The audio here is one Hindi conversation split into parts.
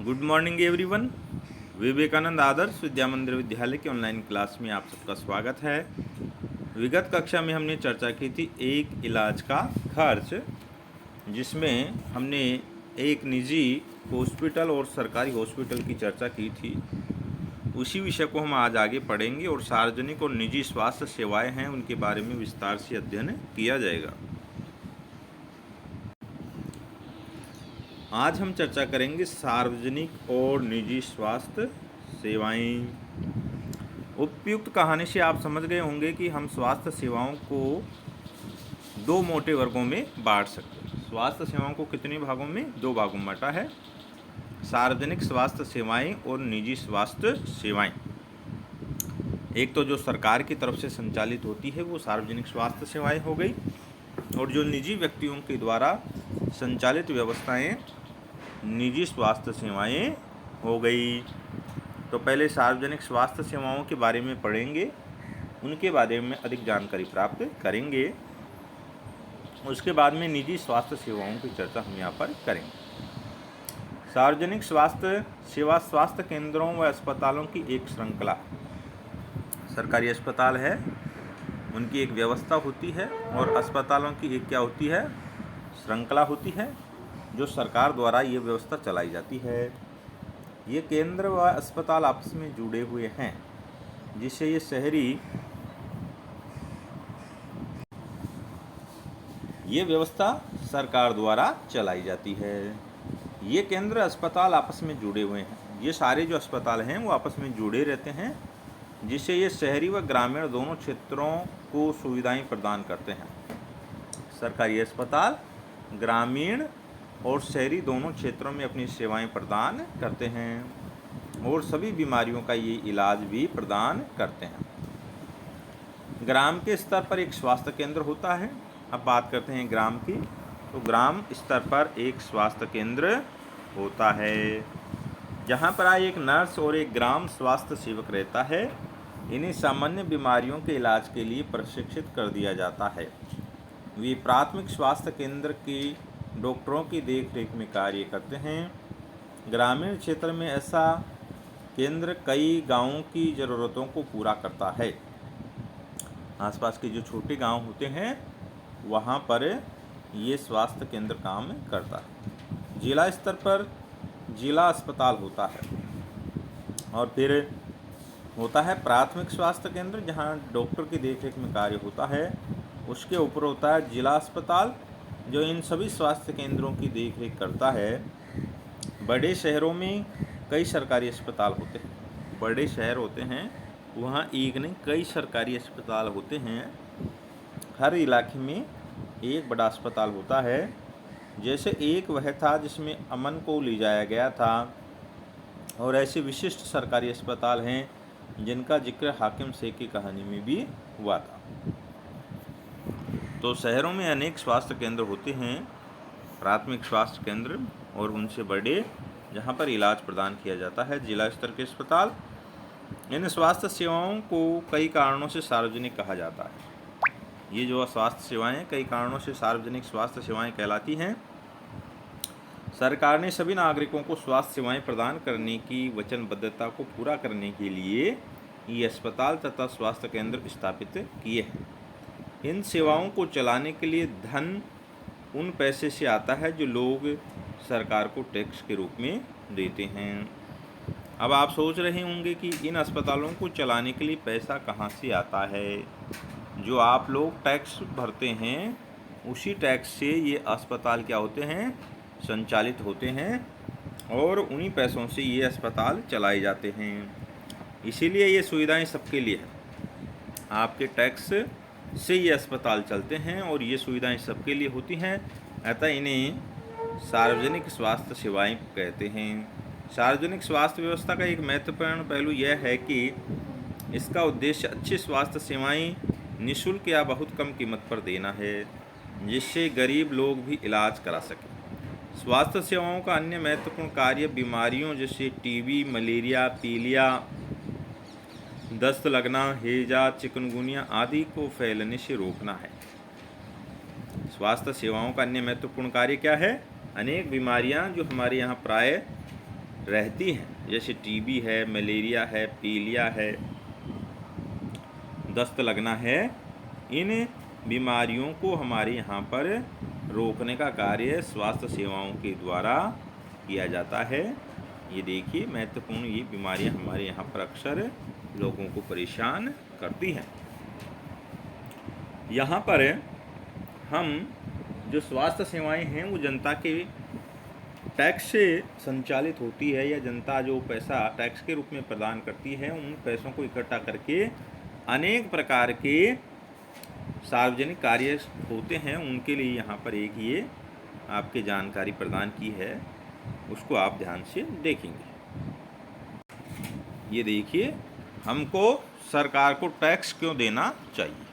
Good morning everyone. Vivekananda Adarsh Vidya Mandir Vidyalaya की ऑनलाइन क्लास में आप सबका स्वागत है। विगत कक्षा में हमने चर्चा की थी एक इलाज का खर्च, जिसमें हमने एक निजी हॉस्पिटल और सरकारी हॉस्पिटल की चर्चा की थी। उसी विषय को हम आज आगे पढ़ेंगे और सार्वजनिक और निजी स्वास्थ्य सेवाएं हैं उनके बारे में विस्तार से अध्ययन किया जाएगा। आज हम चर्चा करेंगे सार्वजनिक और निजी स्वास्थ्य सेवाएं। उपयुक्त कहानी से आप समझ गए होंगे कि हम स्वास्थ्य सेवाओं को दो मोटे वर्गों में बांट सकते हैं। स्वास्थ्य सेवाओं को कितने भागों में? दो भागों में बांटा है, सार्वजनिक स्वास्थ्य सेवाएं और निजी स्वास्थ्य सेवाएं। एक तो जो सरकार की तरफ से संचालित होती है वो सार्वजनिक स्वास्थ्य सेवाएं हो गई, और जो निजी व्यक्तियों के द्वारा संचालित व्यवस्थाएं निजी स्वास्थ्य सेवाएं हो गई। तो पहले सार्वजनिक स्वास्थ्य सेवाओं के बारे में पढ़ेंगे, उनके बारे में अधिक जानकारी प्राप्त करेंगे। उसके बाद में निजी स्वास्थ्य सेवाओं की चर्चा हम यहाँ पर करेंगे। सार्वजनिक स्वास्थ्य सेवा स्वास्थ्य केंद्रों व अस्पतालों की एक श्रृंखला। सरकारी अस्पताल है, उनकी एक व्यवस्था होती है, और अस्पतालों की एक क्या होती है? श्रृंखला होती है, जो सरकार द्वारा ये व्यवस्था चलाई जाती है। ये केंद्र व अस्पताल आपस में जुड़े हुए हैं, जिससे ये व्यवस्था सरकार द्वारा चलाई जाती है। ये केंद्र अस्पताल आपस में जुड़े हुए हैं, ये सारे जो अस्पताल हैं वो आपस में जुड़े रहते हैं, जिससे ये शहरी व ग्रामीण दोनों क्षेत्रों को सुविधाएं प्रदान करते हैं। सरकारी अस्पताल ग्रामीण और शहरी दोनों क्षेत्रों में अपनी सेवाएं प्रदान करते हैं और सभी बीमारियों का ये इलाज भी प्रदान करते हैं। ग्राम के स्तर पर एक स्वास्थ्य केंद्र होता है। अब बात करते हैं ग्राम की, तो ग्राम स्तर पर एक स्वास्थ्य केंद्र होता है, जहाँ पर एक नर्स और एक ग्राम स्वास्थ्य सेवक रहता है। इन्हें सामान्य बीमारियों के इलाज के लिए प्रशिक्षित कर दिया जाता है। वे प्राथमिक स्वास्थ्य केंद्र की डॉक्टरों की देखरेख में कार्य करते हैं। ग्रामीण क्षेत्र में ऐसा केंद्र कई गांवों की ज़रूरतों को पूरा करता है। आसपास के जो छोटे गांव होते हैं वहां पर ये स्वास्थ्य केंद्र काम करता है। जिला स्तर पर जिला अस्पताल होता है, और फिर होता है प्राथमिक स्वास्थ्य केंद्र, जहां डॉक्टर की देखरेख में कार्य होता है। उसके ऊपर होता है जिला अस्पताल, जो इन सभी स्वास्थ्य केंद्रों की देखरेख करता है। बड़े शहरों में कई सरकारी अस्पताल होते हैं। बड़े शहर होते हैं वहाँ एक नहीं कई सरकारी अस्पताल होते हैं। हर इलाके में एक बड़ा अस्पताल होता है। जैसे एक वह था जिसमें अमन को ले जाया गया था, और ऐसे विशिष्ट सरकारी अस्पताल हैं जिनका जिक्र हाकिम शेख की कहानी में भी हुआ था। तो शहरों में अनेक स्वास्थ्य केंद्र होते हैं, प्राथमिक स्वास्थ्य केंद्र, और उनसे बड़े जहां पर इलाज प्रदान किया जाता है जिला स्तर के अस्पताल। इन स्वास्थ्य सेवाओं को कई कारणों से सार्वजनिक कहा जाता है। ये जो स्वास्थ्य सेवाएं कई कारणों से सार्वजनिक स्वास्थ्य सेवाएं कहलाती हैं। सरकार ने सभी नागरिकों को स्वास्थ्य सेवाएं प्रदान करने की वचनबद्धता को पूरा करने के लिए ये अस्पताल तथा स्वास्थ्य केंद्र स्थापित किए हैं। इन सेवाओं को चलाने के लिए धन उन पैसे से आता है जो लोग सरकार को टैक्स के रूप में देते हैं। अब आप सोच रहे होंगे कि इन अस्पतालों को चलाने के लिए पैसा कहाँ से आता है। जो आप लोग टैक्स भरते हैं उसी टैक्स से ये अस्पताल क्या होते हैं? संचालित होते हैं, और उन्हीं पैसों से ये अस्पताल चलाए जाते हैं। इसीलिए ये सुविधाएं सबके लिए हैं। आपके टैक्स से ये अस्पताल चलते हैं और ये सुविधाएं सबके लिए होती हैं, अतः इन्हें सार्वजनिक स्वास्थ्य सेवाएं कहते हैं। सार्वजनिक स्वास्थ्य व्यवस्था का एक महत्वपूर्ण पहलू यह है कि इसका उद्देश्य अच्छी स्वास्थ्य सेवाएं निःशुल्क या बहुत कम कीमत पर देना है, जिससे गरीब लोग भी इलाज करा सकें। स्वास्थ्य सेवाओं का अन्य महत्वपूर्ण कार्य बीमारियों जैसे टीबी, मलेरिया, पीलिया, दस्त लगना, हैजा, चिकनगुनिया आदि को फैलने से रोकना है। स्वास्थ्य सेवाओं का अन्य महत्वपूर्ण कार्य क्या है? अनेक बीमारियां जो हमारे यहाँ प्राय रहती हैं, जैसे टीबी है, मलेरिया है, पीलिया है, दस्त लगना है, इन बीमारियों को हमारे यहाँ पर रोकने का कार्य स्वास्थ्य सेवाओं के द्वारा किया जाता है। ये देखिए महत्वपूर्ण ये बीमारियाँ हमारे यहाँ पर अक्सर लोगों को परेशान करती हैं। यहाँ पर हम जो स्वास्थ्य सेवाएं हैं वो जनता के टैक्स से संचालित होती है, या जनता जो पैसा टैक्स के रूप में प्रदान करती है, उन पैसों को इकट्ठा करके अनेक प्रकार के सार्वजनिक कार्य होते हैं, उनके लिए यहाँ पर एक ये आपके जानकारी प्रदान की है, उसको आप ध्यान से देखेंगे। ये देखिए, हमको सरकार को टैक्स क्यों देना चाहिए,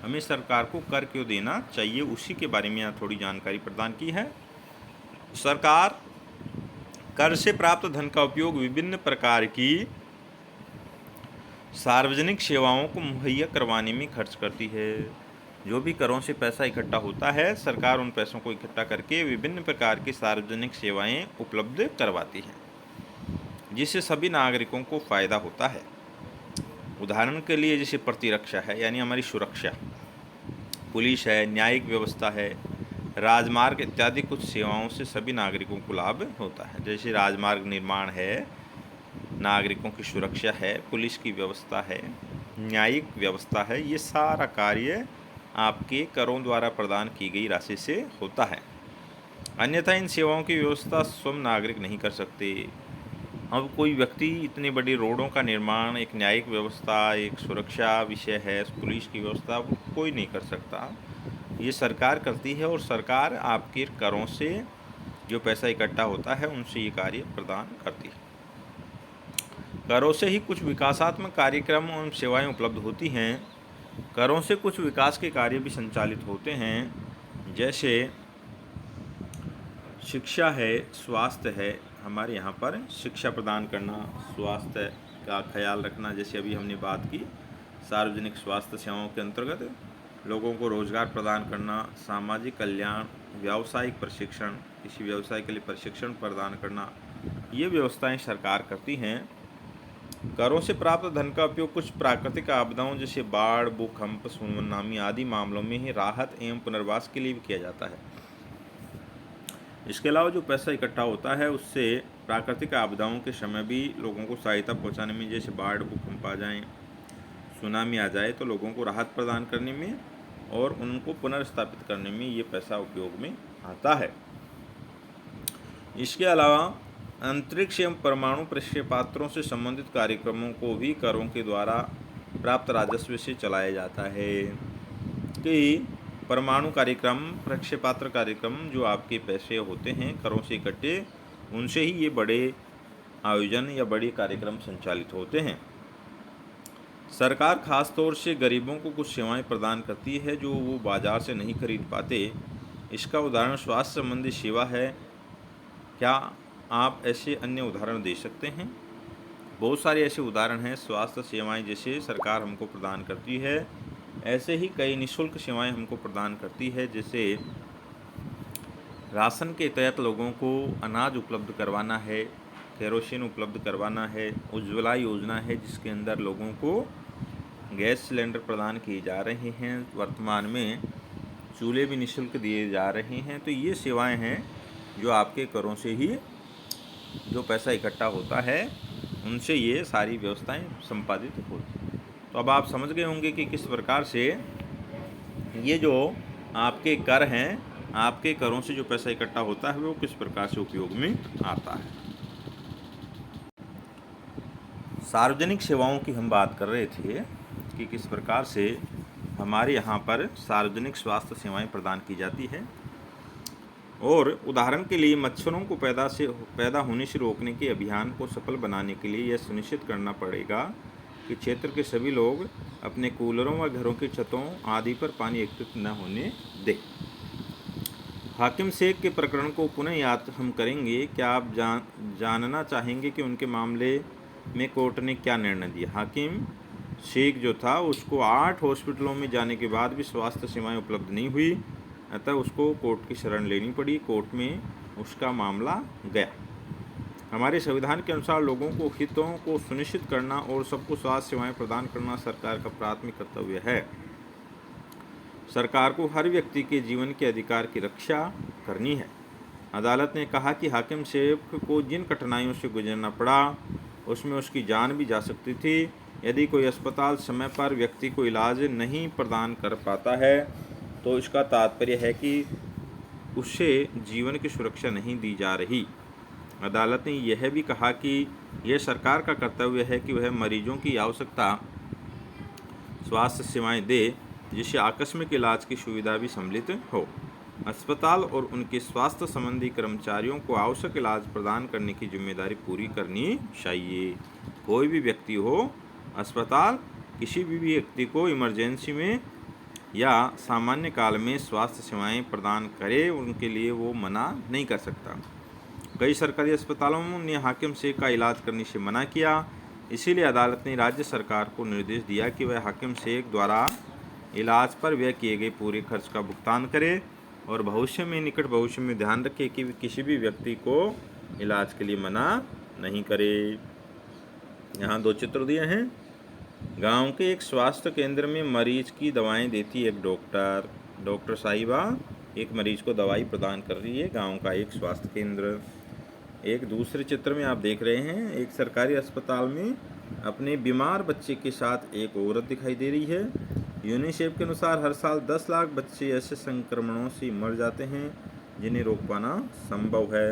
हमें सरकार को कर क्यों देना चाहिए, उसी के बारे में यहाँ थोड़ी जानकारी प्रदान की है। सरकार कर से प्राप्त धन का उपयोग विभिन्न प्रकार की सार्वजनिक सेवाओं को मुहैया करवाने में खर्च करती है। जो भी करों से पैसा इकट्ठा होता है, सरकार उन पैसों को इकट्ठा करके विभिन्न प्रकार की सार्वजनिक सेवाएं उपलब्ध करवाती है, जिससे सभी नागरिकों को फ़ायदा होता है। उदाहरण के लिए जैसे प्रतिरक्षा है, यानी हमारी सुरक्षा, पुलिस है, न्यायिक व्यवस्था है, राजमार्ग इत्यादि कुछ सेवाओं से सभी नागरिकों को लाभ होता है। जैसे राजमार्ग निर्माण है, नागरिकों की सुरक्षा है, पुलिस की व्यवस्था है, न्यायिक व्यवस्था है, ये सारा कार्य आपके करों द्वारा प्रदान की गई राशि से होता है। अन्यथा इन सेवाओं की व्यवस्था स्वयं नागरिक नहीं कर सकते। अब कोई व्यक्ति इतनी बड़ी रोडों का निर्माण, एक न्यायिक व्यवस्था, एक सुरक्षा विषय है, पुलिस की व्यवस्था, वो कोई नहीं कर सकता, ये सरकार करती है। और सरकार आपके करों से जो पैसा इकट्ठा होता है उनसे ये कार्य प्रदान करती है। करों से ही कुछ विकासात्मक कार्यक्रम एवं सेवाएं उपलब्ध होती हैं। करों से कुछ विकास के कार्य भी संचालित होते हैं, जैसे शिक्षा है, स्वास्थ्य है। हमारे यहाँ पर शिक्षा प्रदान करना, स्वास्थ्य का ख्याल रखना, जैसे अभी हमने बात की, सार्वजनिक स्वास्थ्य सेवाओं के अंतर्गत लोगों को रोजगार प्रदान करना, सामाजिक कल्याण, व्यावसायिक प्रशिक्षण, किसी व्यवसाय के लिए प्रशिक्षण प्रदान करना, ये व्यवस्थाएं सरकार करती हैं। करों से प्राप्त धन का उपयोग कुछ प्राकृतिक आपदाओं जैसे बाढ़, भूकंप, सुनामी आदि मामलों में ही राहत एवं पुनर्वास के लिए भी किया जाता है। इसके अलावा जो पैसा इकट्ठा होता है उससे प्राकृतिक आपदाओं के समय भी लोगों को सहायता पहुंचाने में, जैसे बाढ़, भूकंप आ जाएं, सुनामी आ जाए, तो लोगों को राहत प्रदान करने में और उनको पुनर्स्थापित करने में ये पैसा उपयोग में आता है। इसके अलावा अंतरिक्ष एवं परमाणु प्रक्षेपास्त्रों से संबंधित कार्यक्रमों को भी करों के द्वारा प्राप्त राजस्व से चलाया जाता है। कि परमाणु कार्यक्रम, प्रक्षेपास्त्र कार्यक्रम, जो आपके पैसे होते हैं करों से इकट्ठे, उनसे ही ये बड़े आयोजन या बड़े कार्यक्रम संचालित होते हैं। सरकार खास तौर से गरीबों को कुछ सेवाएं प्रदान करती है जो वो बाजार से नहीं खरीद पाते। इसका उदाहरण स्वास्थ्य संबंधी सेवा है। क्या आप ऐसे अन्य उदाहरण दे सकते हैं? बहुत सारे ऐसे उदाहरण हैं। स्वास्थ्य सेवाएं जैसे सरकार हमको प्रदान करती है, ऐसे ही कई निःशुल्क सेवाएं हमको प्रदान करती है, जैसे राशन के तहत लोगों को अनाज उपलब्ध करवाना है, केरोसिन उपलब्ध करवाना है, उज्ज्वला योजना है जिसके अंदर लोगों को गैस सिलेंडर प्रदान किए जा रहे हैं, वर्तमान में चूल्हे भी निःशुल्क दिए जा रहे हैं। तो ये सेवाएं हैं जो आपके करों से ही जो पैसा इकट्ठा होता है उनसे ये सारी व्यवस्थाएं संपादित होती हैं। तो अब आप समझ गए होंगे कि किस प्रकार से ये जो आपके कर हैं, आपके करों से जो पैसा इकट्ठा होता है वो किस प्रकार से उपयोग में आता है। सार्वजनिक सेवाओं की हम बात कर रहे थे कि किस प्रकार से हमारे यहाँ पर सार्वजनिक स्वास्थ्य सेवाएं प्रदान की जाती है। और उदाहरण के लिए मच्छरों को पैदा होने से रोकने के अभियान को सफल बनाने के लिए यह सुनिश्चित करना पड़ेगा कि क्षेत्र के सभी लोग अपने कूलरों व घरों की छतों आदि पर पानी एकत्रित न होने दें। हाकिम शेख के प्रकरण को पुनः याद हम करेंगे। क्या आप जानना चाहेंगे कि उनके मामले में कोर्ट ने क्या निर्णय दिया? हाकिम शेख जो था उसको 8 हॉस्पिटलों में जाने के बाद भी स्वास्थ्य सेवाएं उपलब्ध नहीं हुई, अतः उसको कोर्ट की शरण लेनी पड़ी। कोर्ट में उसका मामला गया। हमारे संविधान के अनुसार लोगों को हितों को सुनिश्चित करना और सबको स्वास्थ्य सेवाएं प्रदान करना सरकार का प्राथमिक कर्तव्य है। सरकार को हर व्यक्ति के जीवन के अधिकार की रक्षा करनी है। अदालत ने कहा कि हाकिम शेख को जिन कठिनाइयों से गुजरना पड़ा उसमें उसकी जान भी जा सकती थी। यदि कोई अस्पताल समय पर व्यक्ति को इलाज नहीं प्रदान कर पाता है तो इसका तात्पर्य है कि उससे जीवन की सुरक्षा नहीं दी जा रही। अदालत ने यह भी कहा कि यह सरकार का कर्तव्य है कि वह मरीजों की आवश्यकता स्वास्थ्य सेवाएं दे जिससे आकस्मिक इलाज की सुविधा भी सम्मिलित हो। अस्पताल और उनके स्वास्थ्य संबंधी कर्मचारियों को आवश्यक इलाज प्रदान करने की जिम्मेदारी पूरी करनी चाहिए। कोई भी व्यक्ति हो, अस्पताल किसी भी व्यक्ति को इमरजेंसी में या सामान्य काल में स्वास्थ्य सेवाएं प्रदान करे उनके लिए वो मना नहीं कर सकता। कई सरकारी अस्पतालों ने हाकिम शेख का इलाज करने से मना किया। इसीलिए अदालत ने राज्य सरकार को निर्देश दिया कि वह हाकिम शेख द्वारा इलाज पर व्यय किए गए पूरे खर्च का भुगतान करे और भविष्य में निकट भविष्य में ध्यान रखे कि किसी भी व्यक्ति को इलाज के लिए मना नहीं करे। यहाँ 2 चित्र दिए हैं। गांव के एक स्वास्थ्य केंद्र में मरीज की दवाएं देती एक डॉक्टर साहिबा एक मरीज को दवाई प्रदान कर रही है। गांव का एक स्वास्थ्य केंद्र। एक दूसरे चित्र में आप देख रहे हैं, एक सरकारी अस्पताल में अपने बीमार बच्चे के साथ एक औरत दिखाई दे रही है। यूनिसेफ के अनुसार हर साल 10 लाख बच्चे ऐसे संक्रमणों से मर जाते हैं जिन्हें रोक पाना संभव है।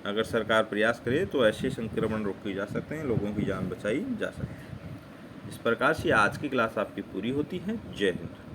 अगर सरकार प्रयास करे तो ऐसे संक्रमण रोके जा सकते हैं, लोगों की जान बचाई जा सकती है। इस प्रकार से आज की क्लास आपकी पूरी होती है। जय हिंद।